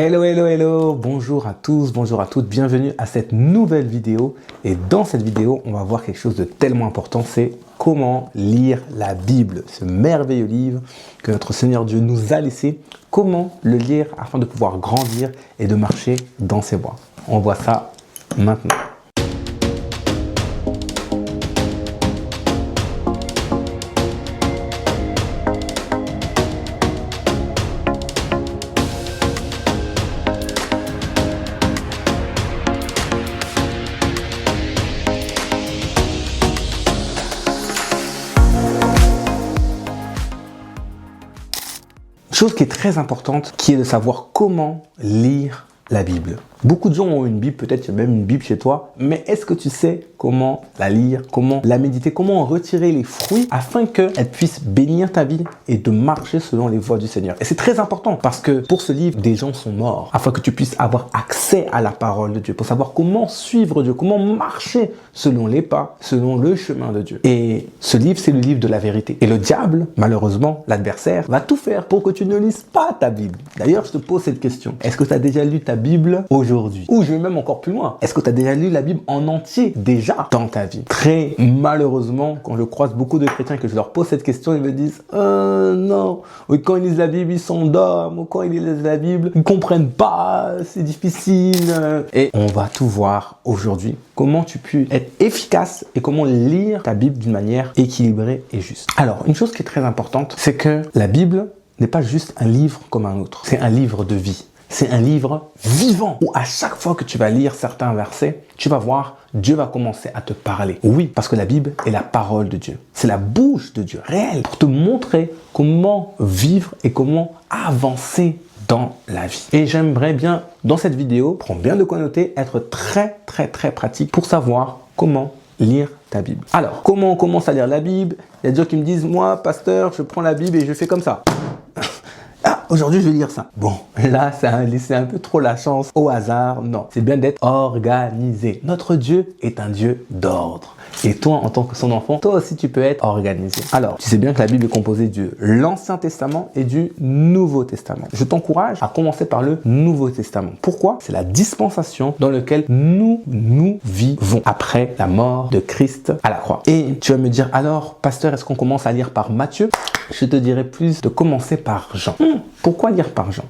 Hello, hello, hello, bonjour à tous, bonjour à toutes, bienvenue à cette nouvelle vidéo. Et dans cette vidéo, on va voir quelque chose de tellement important, c'est comment lire la Bible, ce merveilleux livre que notre Seigneur Dieu nous a laissé. Comment le lire afin de pouvoir grandir et de marcher dans ses voies. On voit ça maintenant. Chose qui est très importante, qui est de savoir comment lire la Bible. Beaucoup de gens ont une Bible, peut-être qu'il y a même une Bible chez toi, mais est-ce que tu sais comment la lire, comment la méditer, comment en retirer les fruits afin qu'elle puisse bénir ta vie et de marcher selon les voies du Seigneur? Et c'est très important parce que pour ce livre, des gens sont morts afin que tu puisses avoir accès à la parole de Dieu, pour savoir comment suivre Dieu, comment marcher selon les pas, selon le chemin de Dieu. Et ce livre, c'est le livre de la vérité. Et le diable, malheureusement, l'adversaire, va tout faire pour que tu ne lises pas ta Bible. D'ailleurs, je te pose cette question. Est-ce que tu as déjà lu ta Bible aujourd'hui? Ou je vais même encore plus loin. Est-ce que tu as déjà lu la Bible en entier déjà dans ta vie? Très malheureusement, quand je croise beaucoup de chrétiens et que je leur pose cette question, ils me disent non, ou quand ils lisent la Bible, ils s'endorment, ou quand ils lisent la Bible, ils ne comprennent pas, c'est difficile. Et on va tout voir aujourd'hui. Comment tu peux être efficace et comment lire ta Bible d'une manière équilibrée et juste. Alors, une chose qui est très importante, c'est que la Bible n'est pas juste un livre comme un autre. C'est un livre de vie. C'est un livre vivant où à chaque fois que tu vas lire certains versets, tu vas voir, Dieu va commencer à te parler. Oui, parce que la Bible est la parole de Dieu. C'est la bouche de Dieu, réelle, pour te montrer comment vivre et comment avancer dans la vie. Et j'aimerais bien, dans cette vidéo, prends bien de quoi noter, être très pratique pour savoir comment lire ta Bible. Alors, comment on commence à lire la Bible? Il y a des gens qui me disent, moi, pasteur, je prends la Bible et je fais comme ça. Aujourd'hui, je vais lire ça. Bon, là, ça a laissé un peu trop la chance au hasard. Non, c'est bien d'être organisé. Notre Dieu est un Dieu d'ordre. Et toi, en tant que son enfant, toi aussi, tu peux être organisé. Alors, tu sais bien que la Bible est composée de l'Ancien Testament et du Nouveau Testament. Je t'encourage à commencer par le Nouveau Testament. Pourquoi? C'est la dispensation dans laquelle nous vivons après la mort de Christ à la croix. Et tu vas me dire, alors, pasteur, est-ce qu'on commence à lire par Matthieu? Je te dirais plus de commencer par Jean. Pourquoi lire par Jean?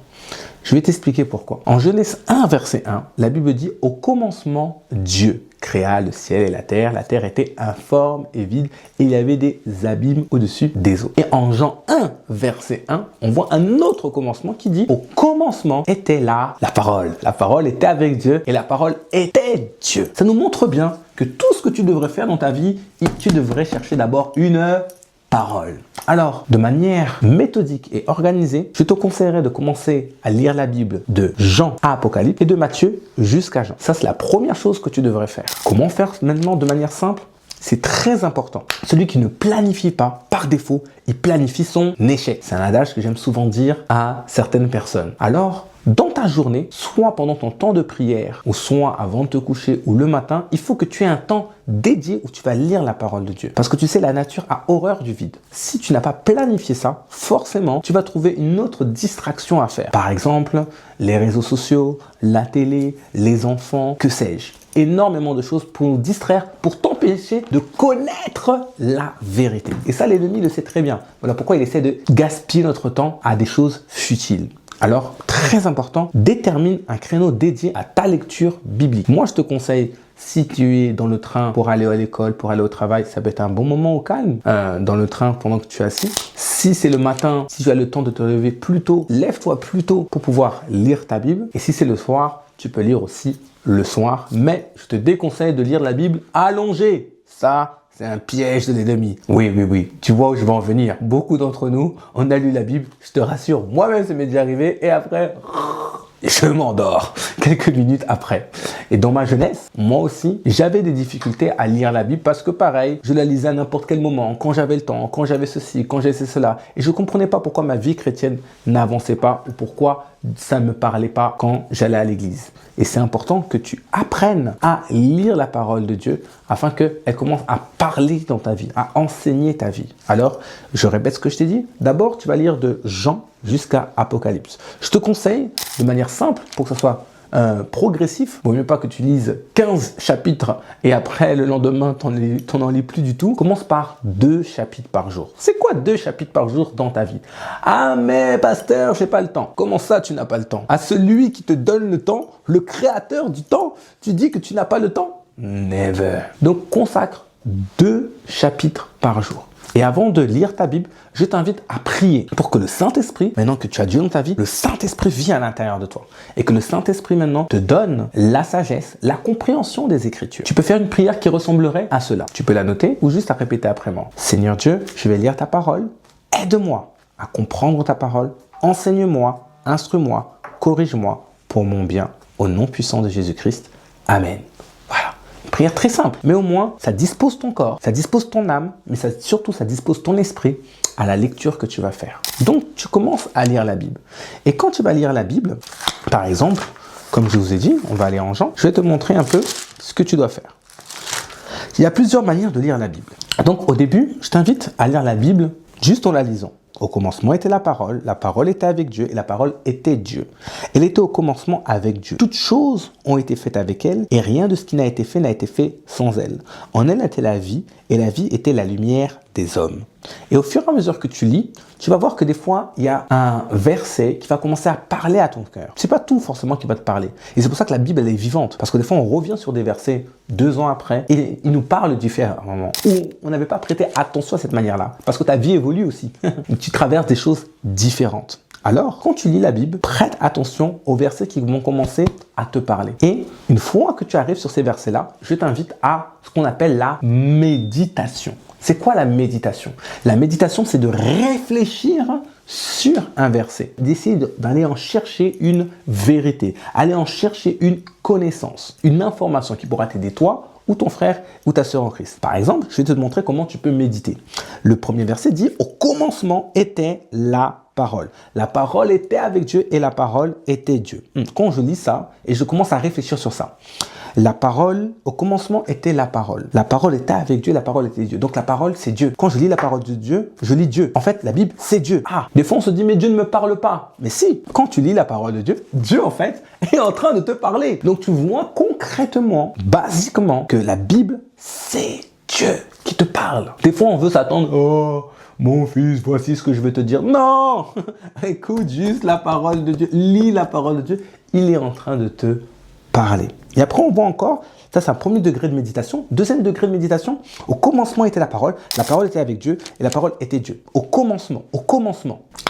Je vais t'expliquer pourquoi. En Genèse 1, verset 1, la Bible dit « Au commencement, Dieu créa le ciel et la terre était informe et vide, et il y avait des abîmes au-dessus des eaux. » Et en Jean 1, verset 1, on voit un autre commencement qui dit « Au commencement était là la parole. La parole était avec Dieu et la parole était Dieu. » Ça nous montre bien que tout ce que tu devrais faire dans ta vie, tu devrais chercher d'abord une parole. Alors, de manière méthodique et organisée, je te conseillerais de commencer à lire la Bible de Jean à Apocalypse et de Matthieu jusqu'à Jean. Ça, c'est la première chose que tu devrais faire. Comment faire maintenant de manière simple? C'est très important. Celui qui ne planifie pas, par défaut, il planifie son échec. C'est un adage que j'aime souvent dire à certaines personnes. Alors, dans ta journée, soit pendant ton temps de prière, ou soit avant de te coucher, ou le matin, il faut que tu aies un temps dédié où tu vas lire la parole de Dieu. Parce que tu sais, la nature a horreur du vide. Si tu n'as pas planifié ça, forcément, tu vas trouver une autre distraction à faire. Par exemple, les réseaux sociaux, la télé, les enfants, que sais-je. Énormément de choses pour nous distraire, pour t'empêcher de connaître la vérité. Et ça, l'ennemi le sait très bien. Voilà pourquoi il essaie de gaspiller notre temps à des choses futiles. Alors, très important, détermine un créneau dédié à ta lecture biblique. Moi, je te conseille, si tu es dans le train pour aller à l'école, pour aller au travail, ça peut être un bon moment au calme, dans le train pendant que tu es assis. Si c'est le matin, si tu as le temps de te lever plus tôt, lève-toi plus tôt pour pouvoir lire ta Bible. Et si c'est le soir, tu peux lire aussi le soir. Mais je te déconseille de lire la Bible allongée. Ça, c'est un piège de l'ennemi. Oui. Tu vois où je veux en venir. Beaucoup d'entre nous, on a lu la Bible. Je te rassure, moi-même, ça m'est déjà arrivé. Et après, je m'endors quelques minutes après. Et dans ma jeunesse, moi aussi, j'avais des difficultés à lire la Bible parce que pareil, je la lisais à n'importe quel moment, quand j'avais le temps, quand j'avais ceci, quand j'avais cela. Et je ne comprenais pas pourquoi ma vie chrétienne n'avançait pas ou pourquoi ça ne me parlait pas quand j'allais à l'église. Et c'est important que tu apprennes à lire la parole de Dieu afin qu'elle commence à parler dans ta vie, à enseigner ta vie. Alors, je répète ce que je t'ai dit. D'abord, tu vas lire de Jean jusqu'à Apocalypse. Je te conseille, de manière simple, pour que ça soit progressif, vaut mieux pas que tu lises 15 chapitres et après le lendemain t'en lis plus du tout. Commence par 2 chapitres par jour. C'est quoi 2 chapitres par jour dans ta vie? Ah mais pasteur, j'ai pas le temps. Comment ça tu n'as pas le temps? À celui qui te donne le temps, le créateur du temps, tu dis que tu n'as pas le temps? Never. Donc consacre 2 chapitres par jour. Et avant de lire ta Bible, je t'invite à prier pour que le Saint-Esprit, maintenant que tu as Dieu dans ta vie, le Saint-Esprit vienne à l'intérieur de toi. Et que le Saint-Esprit maintenant te donne la sagesse, la compréhension des Écritures. Tu peux faire une prière qui ressemblerait à cela. Tu peux la noter ou juste la répéter après moi. Seigneur Dieu, je vais lire ta parole. Aide-moi à comprendre ta parole. Enseigne-moi, instruis-moi, corrige-moi pour mon bien. Au nom puissant de Jésus-Christ. Amen. Prière très simple, mais au moins, ça dispose ton corps, ça dispose ton âme, mais surtout, ça dispose ton esprit à la lecture que tu vas faire. Donc, tu commences à lire la Bible. Et quand tu vas lire la Bible, par exemple, comme je vous ai dit, on va aller en Jean, je vais te montrer un peu ce que tu dois faire. Il y a plusieurs manières de lire la Bible. Donc, au début, je t'invite à lire la Bible juste en la lisant. Au commencement était la parole était avec Dieu et la parole était Dieu. Elle était au commencement avec Dieu. Toutes choses ont été faites avec elle et rien de ce qui n'a été fait sans elle. En elle était la vie et la vie était la lumière des hommes. Et au fur et à mesure que tu lis, tu vas voir que des fois, il y a un verset qui va commencer à parler à ton cœur. C'est pas tout forcément qui va te parler. Et c'est pour ça que la Bible, elle est vivante. Parce que des fois, on revient sur des versets 2 ans après et ils nous parlent différemment. Ou on n'avait pas prêté attention à cette manière-là. Parce que ta vie évolue aussi. Tu traverses des choses différentes. Alors, quand tu lis la Bible, prête attention aux versets qui vont commencer à te parler. Et une fois que tu arrives sur ces versets-là, je t'invite à ce qu'on appelle la méditation. C'est quoi la méditation? La méditation, c'est de réfléchir sur un verset, d'essayer d'aller en chercher une vérité, aller en chercher une connaissance, une information qui pourra t'aider toi ou ton frère ou ta sœur en Christ. Par exemple, je vais te montrer comment tu peux méditer. Le premier verset dit « Au commencement était la parole. La parole était avec Dieu et la parole était Dieu. » Quand je lis ça et je commence à réfléchir sur ça, la parole, au commencement, était la parole. La parole était avec Dieu, la parole était Dieu. Donc la parole, c'est Dieu. Quand je lis la parole de Dieu, je lis Dieu. En fait, la Bible, c'est Dieu. Ah, des fois, on se dit, mais Dieu ne me parle pas. Mais si, quand tu lis la parole de Dieu, Dieu, en fait, est en train de te parler. Donc tu vois concrètement, basiquement, que la Bible, c'est Dieu qui te parle. Des fois, on veut s'attendre, oh, mon fils, voici ce que je vais te dire. Non! Écoute juste la parole de Dieu. Lis la parole de Dieu. Il est en train de te parler. Et après, on voit encore, ça c'est un premier degré de méditation. Deuxième degré de méditation, au commencement était la parole était avec Dieu et la parole était Dieu. Au commencement.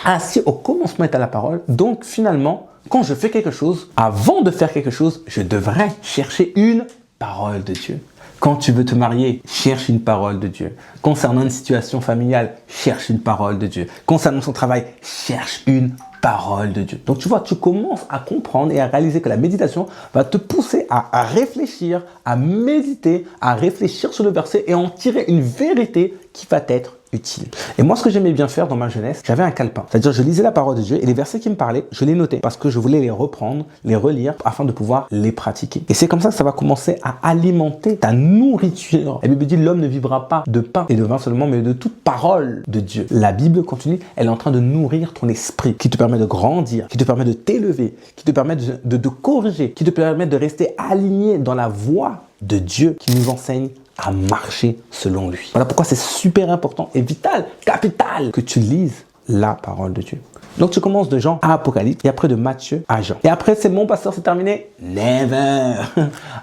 Ah si, au commencement était la parole, donc finalement, quand je fais quelque chose, avant de faire quelque chose, je devrais chercher une parole de Dieu. Quand tu veux te marier, cherche une parole de Dieu. Concernant une situation familiale, cherche une parole de Dieu. Concernant son travail, cherche une parole de Dieu. Donc tu vois, tu commences à comprendre et à réaliser que la méditation va te pousser à réfléchir, à méditer, à réfléchir sur le verset et en tirer une vérité qui va t'être utile. Et moi, ce que j'aimais bien faire dans ma jeunesse, j'avais un calepin. C'est-à-dire, je lisais la parole de Dieu et les versets qui me parlaient, je les notais parce que je voulais les reprendre, les relire afin de pouvoir les pratiquer. Et c'est comme ça que ça va commencer à alimenter ta nourriture. La Bible dit, l'homme ne vivra pas de pain et de vin seulement, mais de toute parole de Dieu. La Bible, quand tu lis, elle est en train de nourrir ton esprit, qui te permet de grandir, qui te permet de t'élever, qui te permet de corriger, qui te permet de rester aligné dans la voie de Dieu qui nous enseigne à marcher selon lui. Voilà pourquoi c'est super important et vital, capital, que tu lises la parole de Dieu. Donc tu commences de Jean à Apocalypse et après de Matthieu à Jean. Et après c'est bon pasteur, c'est terminé? Never.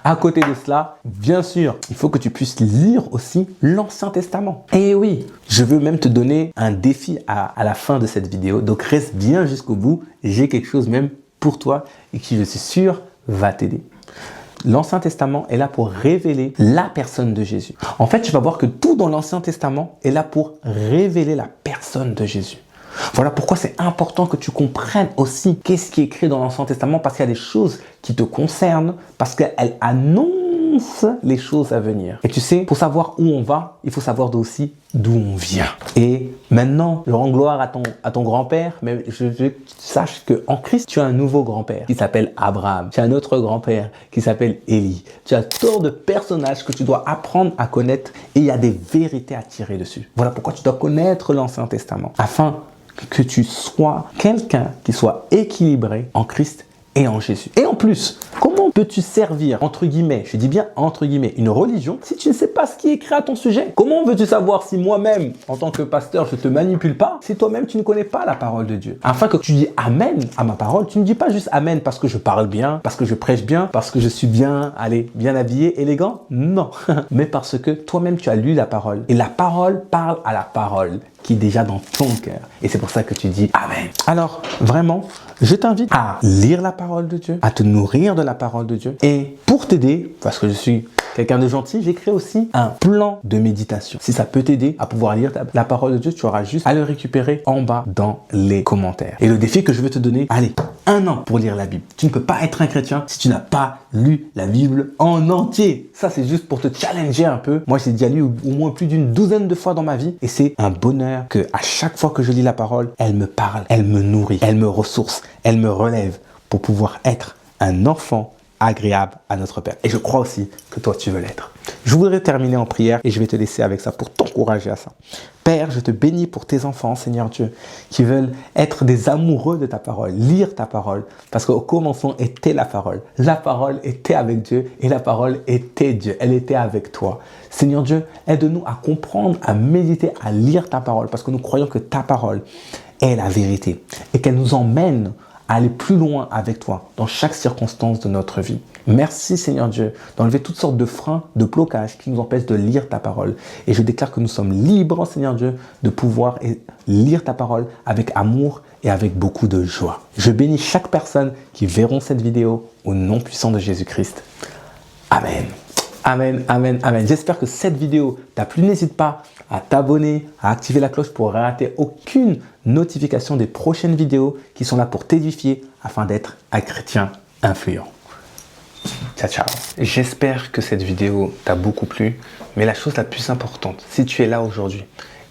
À côté de cela, bien sûr, il faut que tu puisses lire aussi l'Ancien Testament. Et oui, je veux même te donner un défi à la fin de cette vidéo. Donc reste bien jusqu'au bout. J'ai quelque chose même pour toi et qui, je suis sûr, va t'aider. L'Ancien Testament est là pour révéler la personne de Jésus. En fait, tu vas voir que tout dans l'Ancien Testament est là pour révéler la personne de Jésus. Voilà pourquoi c'est important que tu comprennes aussi qu'est-ce qui est écrit dans l'Ancien Testament, parce qu'il y a des choses qui te concernent, parce qu'elles annoncent les choses à venir. Et tu sais, pour savoir où on va, il faut savoir aussi d'où on vient. Et maintenant, je rends gloire à ton grand-père, mais je veux que tu saches qu'en Christ, tu as un nouveau grand-père qui s'appelle Abraham. Tu as un autre grand-père qui s'appelle Élie. Tu as tant de personnages que tu dois apprendre à connaître et il y a des vérités à tirer dessus. Voilà pourquoi tu dois connaître l'Ancien Testament, afin que tu sois quelqu'un qui soit équilibré en Christ et en Jésus. Et en plus, comment peux-tu servir, entre guillemets, je dis bien entre guillemets, une religion si tu ne sais pas ce qui est écrit à ton sujet? Comment veux-tu savoir si moi-même, en tant que pasteur, je ne te manipule pas, si toi-même tu ne connais pas la parole de Dieu? Afin que tu dis Amen à ma parole, tu ne dis pas juste Amen parce que je parle bien, parce que je prêche bien, parce que je suis bien, allez, bien habillé, élégant? Non, mais parce que toi-même tu as lu la parole. Et la parole parle à la parole qui est déjà dans ton cœur. Et c'est pour ça que tu dis Amen. Alors, vraiment, je t'invite à lire la parole de Dieu, à te nourrir de la parole de Dieu. Et pour t'aider, parce que je suis quelqu'un de gentil, j'ai créé aussi un plan de méditation. Si ça peut t'aider à pouvoir lire la parole de Dieu, tu auras juste à le récupérer en bas dans les commentaires. Et le défi que je veux te donner, allez, 1 an pour lire la Bible. Tu ne peux pas être un chrétien si tu n'as pas lu la Bible en entier. Ça, c'est juste pour te challenger un peu. Moi, j'ai déjà lu au moins plus d'une douzaine de fois dans ma vie. Et c'est un bonheur que à chaque fois que je lis la parole, elle me parle, elle me nourrit, elle me ressource, elle me relève pour pouvoir être un enfant agréable à notre Père. Et je crois aussi que toi, tu veux l'être. Je voudrais terminer en prière et je vais te laisser avec ça pour t'encourager à ça. Père, je te bénis pour tes enfants, Seigneur Dieu, qui veulent être des amoureux de ta parole, lire ta parole, parce qu'au commencement était la parole. La parole était avec Dieu et la parole était Dieu. Elle était avec toi. Seigneur Dieu, aide-nous à comprendre, à méditer, à lire ta parole, parce que nous croyons que ta parole est la vérité et qu'elle nous emmène à aller plus loin avec toi dans chaque circonstance de notre vie. Merci Seigneur Dieu d'enlever toutes sortes de freins, de blocages qui nous empêchent de lire ta parole. Et je déclare que nous sommes libres Seigneur Dieu de pouvoir lire ta parole avec amour et avec beaucoup de joie. Je bénis chaque personne qui verront cette vidéo au nom puissant de Jésus-Christ. Amen. Amen, amen, amen. J'espère que cette vidéo t'a plu. N'hésite pas à t'abonner, à activer la cloche pour ne rater aucune notification des prochaines vidéos qui sont là pour t'édifier afin d'être un chrétien influent. Ciao, ciao. J'espère que cette vidéo t'a beaucoup plu, mais la chose la plus importante, si tu es là aujourd'hui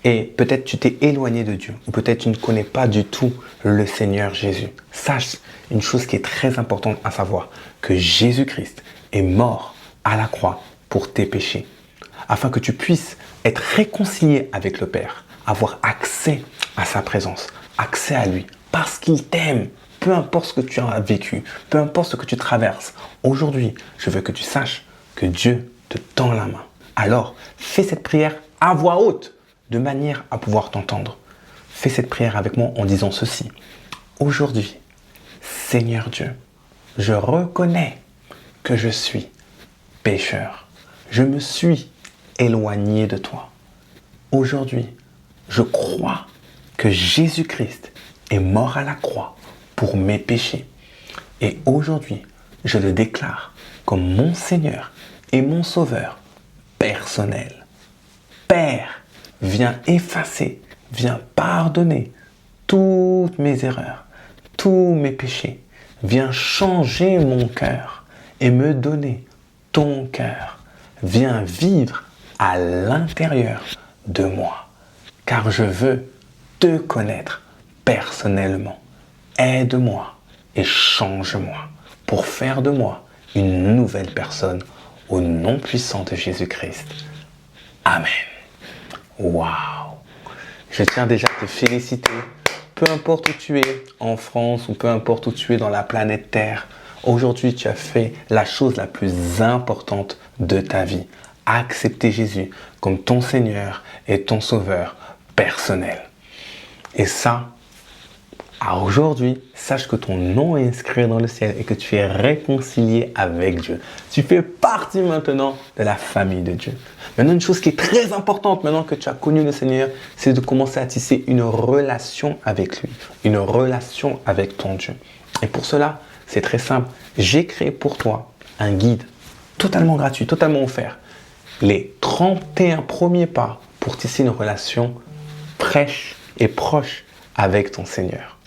et peut-être tu t'es éloigné de Dieu ou peut-être tu ne connais pas du tout le Seigneur Jésus, sache une chose qui est très importante à savoir, que Jésus-Christ est mort à la croix pour tes péchés, afin que tu puisses être réconcilié avec le Père, avoir accès à sa présence, accès à lui, parce qu'il t'aime, peu importe ce que tu as vécu, peu importe ce que tu traverses. Aujourd'hui, je veux que tu saches que Dieu te tend la main. Alors, fais cette prière à voix haute, de manière à pouvoir t'entendre. Fais cette prière avec moi en disant ceci. Aujourd'hui, Seigneur Dieu, je reconnais que je suis pécheur. Je me suis éloigné de toi. Aujourd'hui, je crois que Jésus-Christ est mort à la croix pour mes péchés. Et aujourd'hui, je le déclare comme mon Seigneur et mon Sauveur personnel. Père, viens effacer, viens pardonner toutes mes erreurs, tous mes péchés. Viens changer mon cœur et me donner ton cœur. Viens vivre à l'intérieur de moi, car je veux te connaître personnellement. Aide-moi et change-moi pour faire de moi une nouvelle personne au nom puissant de Jésus-Christ. Amen. Waouh! Je tiens déjà à te féliciter. Peu importe où tu es, en France ou peu importe où tu es dans la planète Terre, aujourd'hui tu as fait la chose la plus importante de ta vie. Accepter Jésus comme ton Seigneur et ton Sauveur personnel. Et ça, aujourd'hui, sache que ton nom est inscrit dans le ciel et que tu es réconcilié avec Dieu. Tu fais partie maintenant de la famille de Dieu. Maintenant, une chose qui est très importante maintenant que tu as connu le Seigneur, c'est de commencer à tisser une relation avec lui, une relation avec ton Dieu. Et pour cela, c'est très simple. J'ai créé pour toi un guide totalement gratuit, totalement offert. Les 31 premiers pas pour tisser une relation fraîche et proche avec ton Seigneur.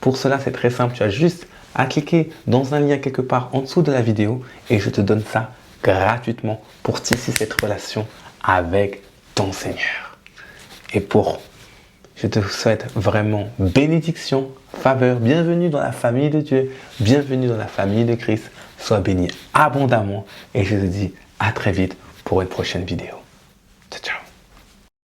Pour cela, c'est très simple. Tu as juste à cliquer dans un lien quelque part en dessous de la vidéo et je te donne ça gratuitement pour tisser cette relation avec ton Seigneur. Et je te souhaite vraiment bénédiction, faveur, bienvenue dans la famille de Dieu, bienvenue dans la famille de Christ. Sois béni abondamment et je te dis à très vite pour une prochaine vidéo.